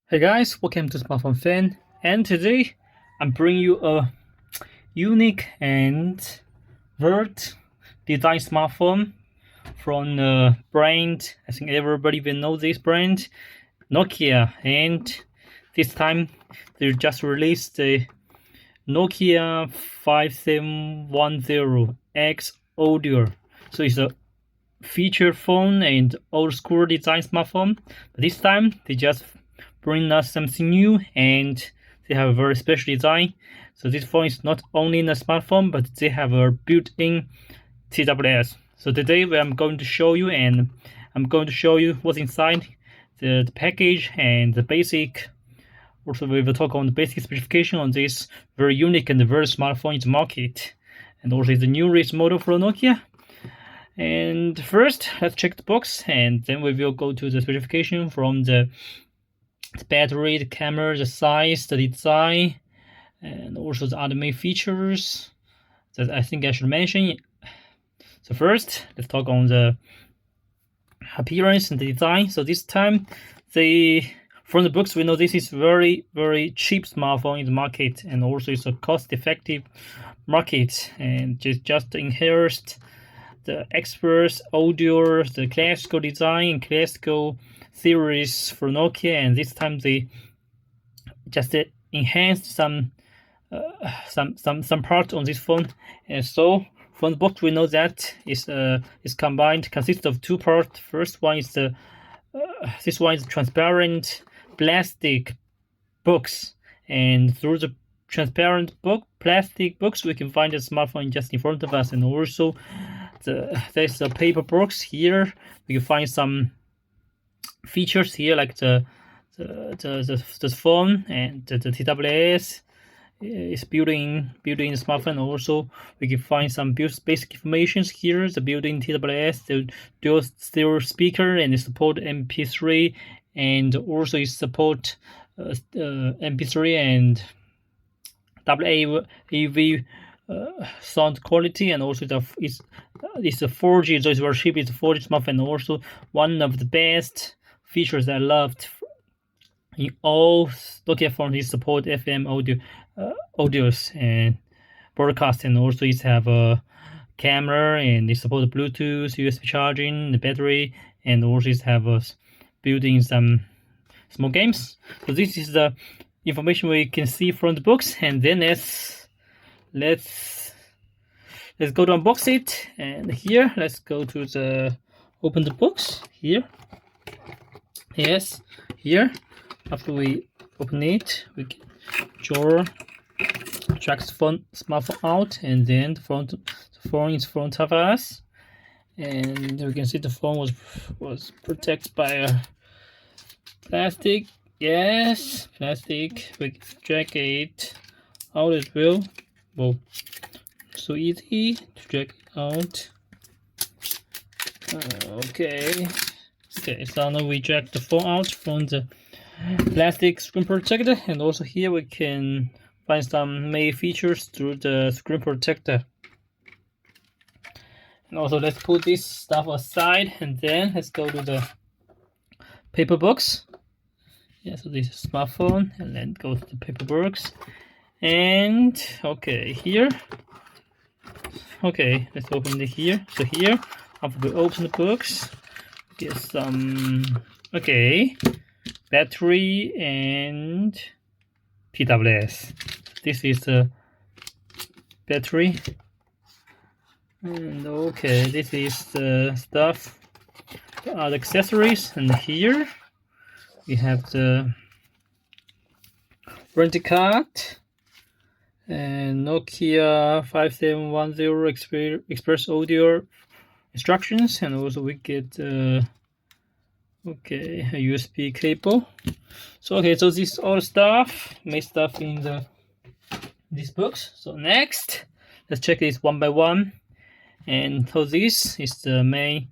Hey guys, welcome to Smartphone Fan, and today I'm bringing you a unique and weird design smartphone from the brand. I think everybody will know this brand, Nokia, and this time they just released the Nokia 5710X Audio. So it's a feature phone and old school design smartphone, but this time they just bring us something new and they have a very special design. So this phone is not only in a smartphone, but they have a built-in TWS. So today I'm going to show you, and I'm going to show you what's inside the package and the basic. Also, we will talk on the basic specification on this very unique and very smartphone in the market, and also the new race model for Nokia. And first, let's check the box, and then we will go to the specification from the battery, the camera, the size, the design, and also the other main features that I think I should mention. So first, let's talk on the appearance and the design. So this time, from the books, we know this is very cheap smartphone in the market, and also it's a cost-effective market, and just enhanced the experts audio, the classical design and classical theories for Nokia, and this time they just enhanced some part on this phone. And so from the box we know that is combined, consists of two parts. First one is the this one is transparent plastic box, and through the transparent plastic box we can find the smartphone just in front of us, and also there's a paper box here. We can find some features here like the phone and the TWS is built-in the smartphone. Also we can find some basic information here: the built-in TWS, the dual stereo speaker, and it support MP3, and also it support MP3 and WAV sound quality, and also it's a 4G, so it's very cheap. It's a 4G smartphone, and also one of the best features I loved in all Nokia phones is support FM audios and broadcast, and also it have a camera, and it support Bluetooth, USB charging, the battery, and also it have a built-in some small games. So this is the information we can see from the books, and then let's go to unbox it. And here let's go to the open the box here. Yes, here after we open it, we can track the smartphone out, and then the phone is in front of us, and we can see the phone was protected by a plastic. Yes, plastic. We can drag it out as well. Well, so easy to drag it out. Okay, so now we drag the phone out from the plastic screen protector, and also here we can find some main features through the screen protector. And also let's put this stuff aside, and then let's go to the paper box. Yeah, so this is smartphone, and then go to the paper box. And okay, here. Okay, let's open it here. So here, after we open the box, get some battery and TWS. This is the battery, and okay, this is the stuff, the other accessories. And here we have the warranty card and Nokia 5710 Express Audio instructions, and also we get a USB cable. So so this is all stuff, main stuff in this box. So next, let's check this one by one. And so this is the main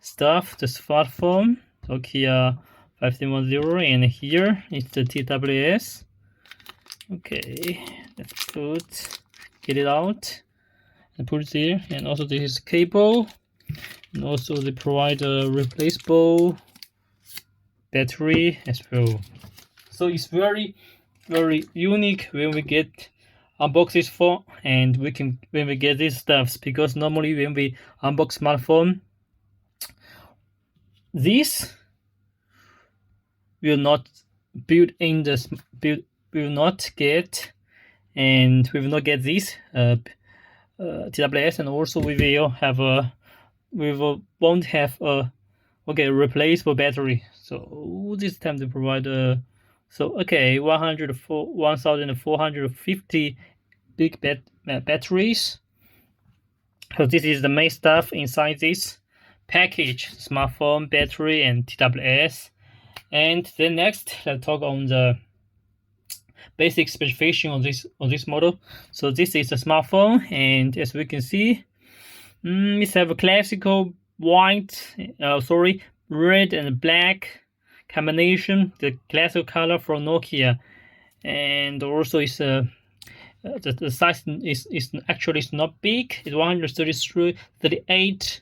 stuff, the smartphone, Nokia 5710, and here is the TWS. Okay, let's get it out and put it there. And also this is cable, and also they provide a replaceable battery as well. So it's very unique when we get unbox this phone, and when we get these stuffs, because normally when we unbox smartphone, this will not build in the will not get, and we will not get this TWS, and also we will have a won't have a replaceable battery. So this time they provide so 1450 big batteries. So this is the main stuff inside this package: smartphone, battery, and TWS. And then next, let's talk on the basic specification of this model. So this is a smartphone, and as we can see, it's have a classical red and black combination, the classical color from Nokia, and also it's the size is actually not big. It's 138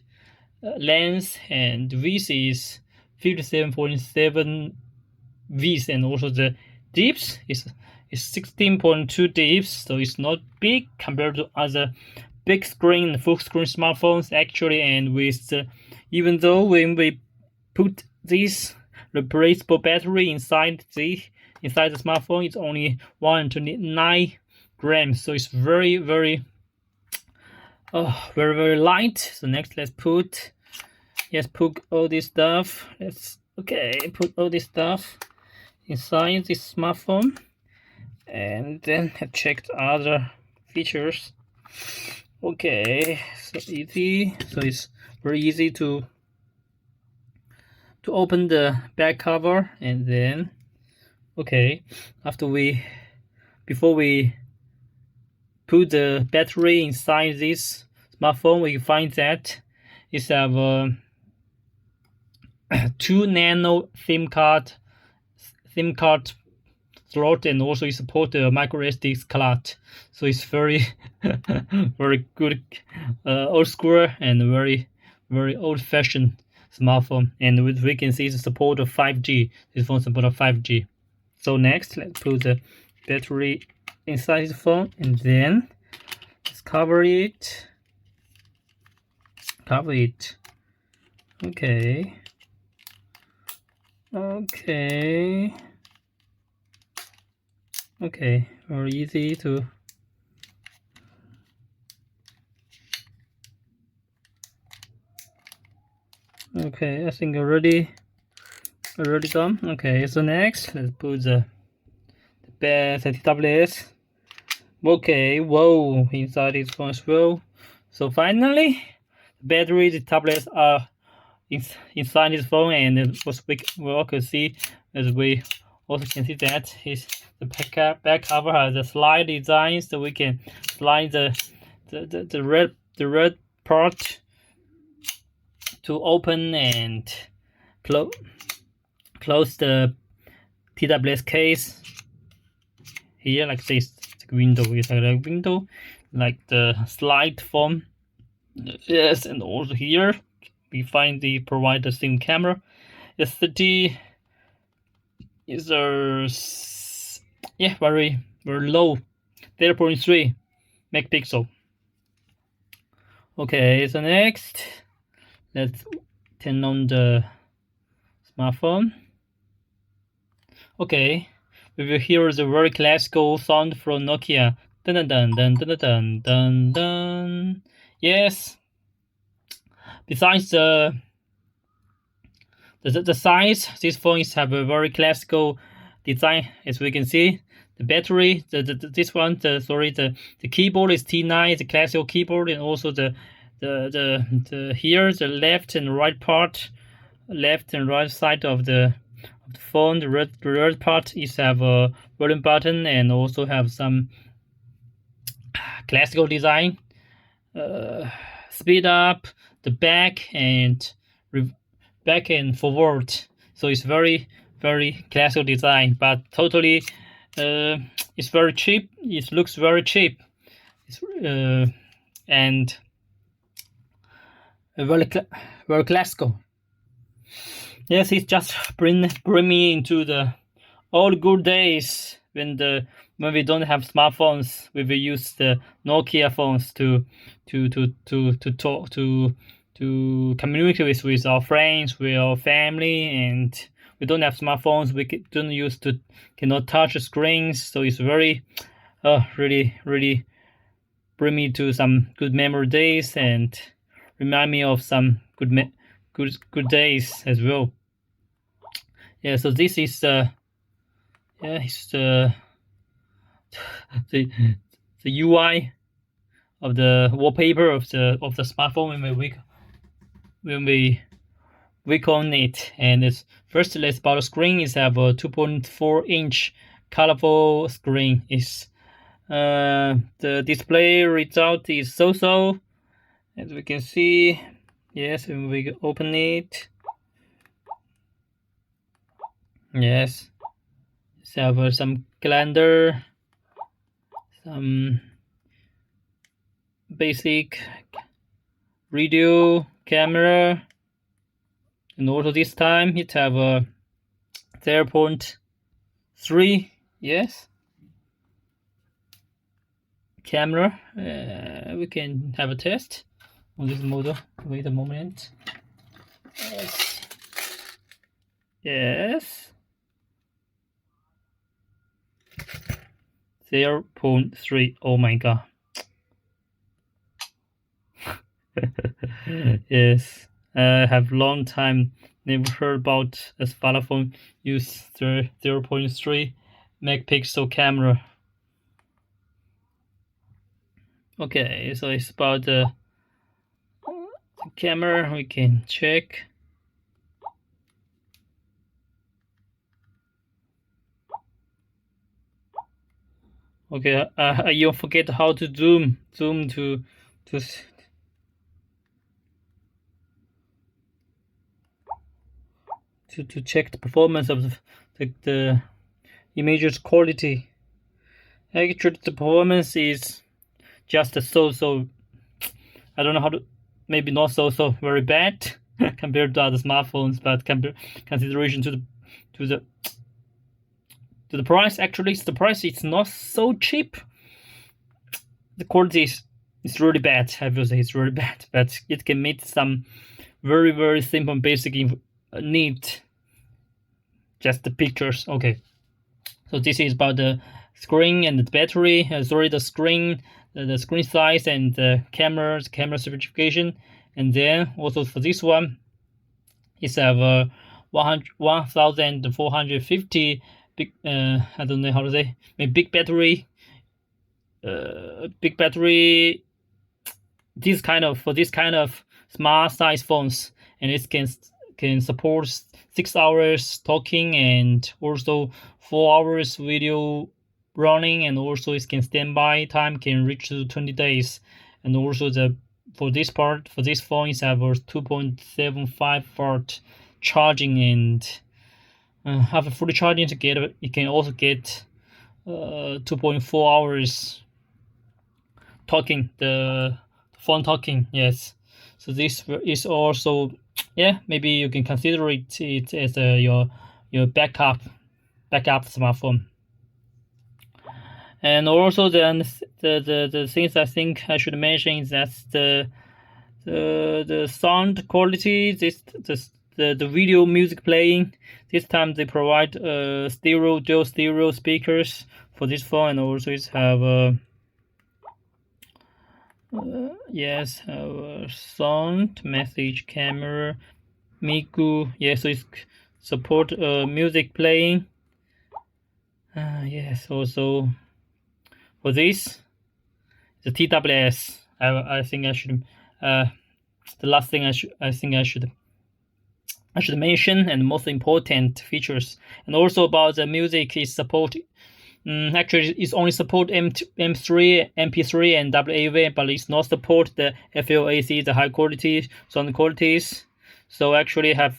length, and width is 57.7 width, and also the depth is 16.2 depth. So it's not big compared to other big screen, full screen smartphones actually. And with even though when we put this replaceable battery inside the smartphone, it's only 129 grams. So it's very light. So next, let's put all this stuff. Put all this stuff inside this smartphone, and then I checked other features. Okay, so easy. So it's very easy to open the back cover, and then before we put the battery inside this smartphone, we find that it's have a 2 nano SIM card slot, and also it support the micro SD card. So it's very very good old school and very old fashioned smartphone. And we can see the support of 5G. This phone support of 5G. So next, let's put the battery inside the phone, and then let's cover it. Okay, very easy to I think already done. Okay, so next let's put the TWS. Okay, whoa, inside this phone as well. So finally, the battery, the tablets are inside this phone, and what we can see, as we also can see, that is the back cover has a slide design, so we can slide the red part to open and close the TWS case here, like this. Window is like a window, like the slide form. Yes, and also here we find the provide the same camera. SD is very low, 0.3 megapixel. Okay, so next let's turn on the smartphone. Okay, we will hear the very classical sound from Nokia. Dun dun dun dun dun dun dun dun. Yes. Besides the size, these phones have a very classical design, as we can see. The battery, the keyboard is T9, the classical keyboard, and also the here the left and right part, left and right side of the phone. The red part is have a volume button, and also have some classical design. Speed up, the back and forward. So it's very classical design, but totally it's very cheap. It looks very cheap. It's, and very classical. Yes, it just bring me into the old good days when we don't have smartphones. We will use the Nokia phones to talk to communicate with our friends, with our family, and we don't have smartphones. We don't use to cannot touch the screens, so it's very really bring me to some good memory days and remind me of some good days as well. Yeah, so this is it's the the UI of the wallpaper of the smartphone when we click on it. And it's first let's about the screen is have a 2.4-inch colorful screen. Is the display result is so as we can see. Yes, when we open it, yes, it's have some calendar, some basic radio camera, and also this time it have a 0.3, yes, camera. We can have a test on this model. Wait a moment. Yes. 0.3. Oh my god. Yes. I have long time never heard about a smartphone use the 0.3 megapixel camera. Okay, so it's about the camera. We can check. Okay, you forget how to zoom to check the performance of the image's quality. Actually, the performance is just so. I don't know how to. Maybe not so very bad compared to other smartphones, but consideration to the price. Actually, the price is not so cheap. The quality is really bad. I will say it's really bad, but it can meet some very simple basic need. Just the pictures. Okay, so this is about the screen and the battery. The screen, the screen size and the camera certification, and then also for this one, it's have 1,450 big. I don't know how to say. Maybe big battery. Big battery. This kind of smart size phones, and it can support 6 hours talking and also 4 hours video running, and also it can standby time can reach to 20 days, and also for this phone it have a 2.75 watt charging, and have a fully charging together. You can also get 2.4 hours talking, the phone talking. Yes, so this is also, yeah, maybe you can consider it as your backup smartphone. And also then the things I think I should mention is that the sound quality, the video music playing. This time they provide dual stereo speakers for this phone, and also it have yes, sound, message, camera, Miku. Yes, so it support music playing. Yes, also for this, the TWS. I think I should. The last thing I should mention, and most important features, and also about the music is support. Actually, it's only support MP3, and WAV, but it's not support the FLAC, the high quality sound qualities. So actually, I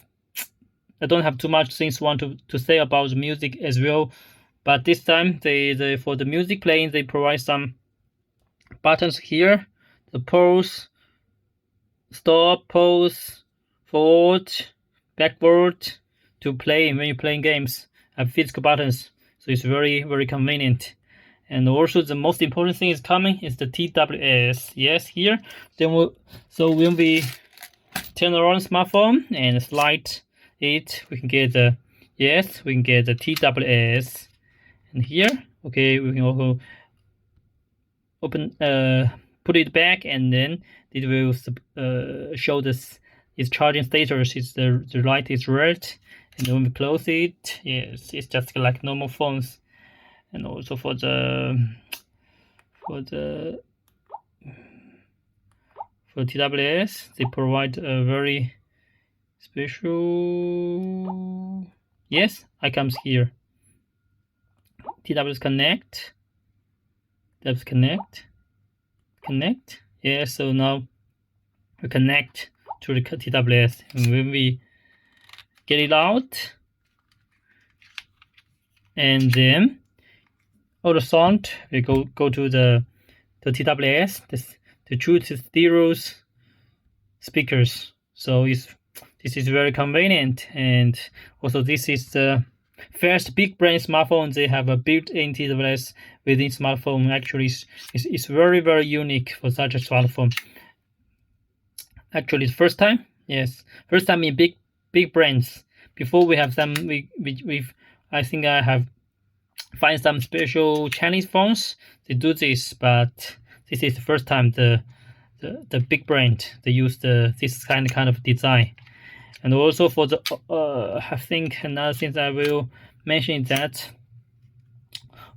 don't have too much things want to say about the music as well. But this time, they for the music playing, they provide some buttons here, the pause, stop, pause, forward, backward to play when you're playing games. Have physical buttons, so it's very, very convenient. And also the most important thing is coming is the TWS. Yes, here. So when we turn around the smartphone and slide it, we can get the TWS. And here, okay, we can also open put it back, and then it will show this its charging status. Is the light is red, and when we close it, yes, it's just like normal phones. And also for TWS, they provide a very special icons here. TWS connect. That's connect. Yeah, so now we connect to the TWS, and when we get it out, and then the sound, we go to the TWS to choose the stereo speakers. So this is very convenient, and also this is the first big brand smartphone. They have a built-in TWS within smartphone. Actually, it's very, very unique for such a smartphone. Actually, it's first time in big brands. Before we have some, I think I have find some special Chinese phones. They do this, but this is the first time the big brand they use this kind of design. And also for the I think another thing I will mention is that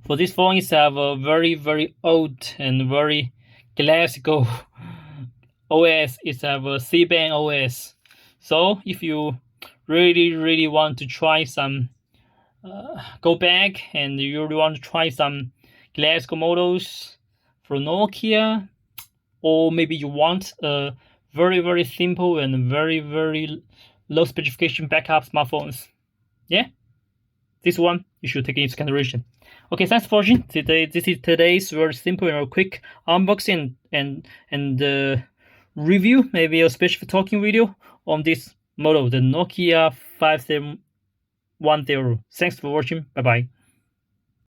for this phone, it's have a very, very old and very classical OS. It's have a C-band OS. So if you really want to try some go back and you really want to try some classical models for Nokia, or maybe you want a very, very simple and very, very low specification backup smartphones, yeah, this one you should take into consideration. Okay, thanks for watching today. This is today's very simple and quick unboxing and review, maybe a special talking video on this model, the Nokia 5710. Thanks for watching. Bye bye.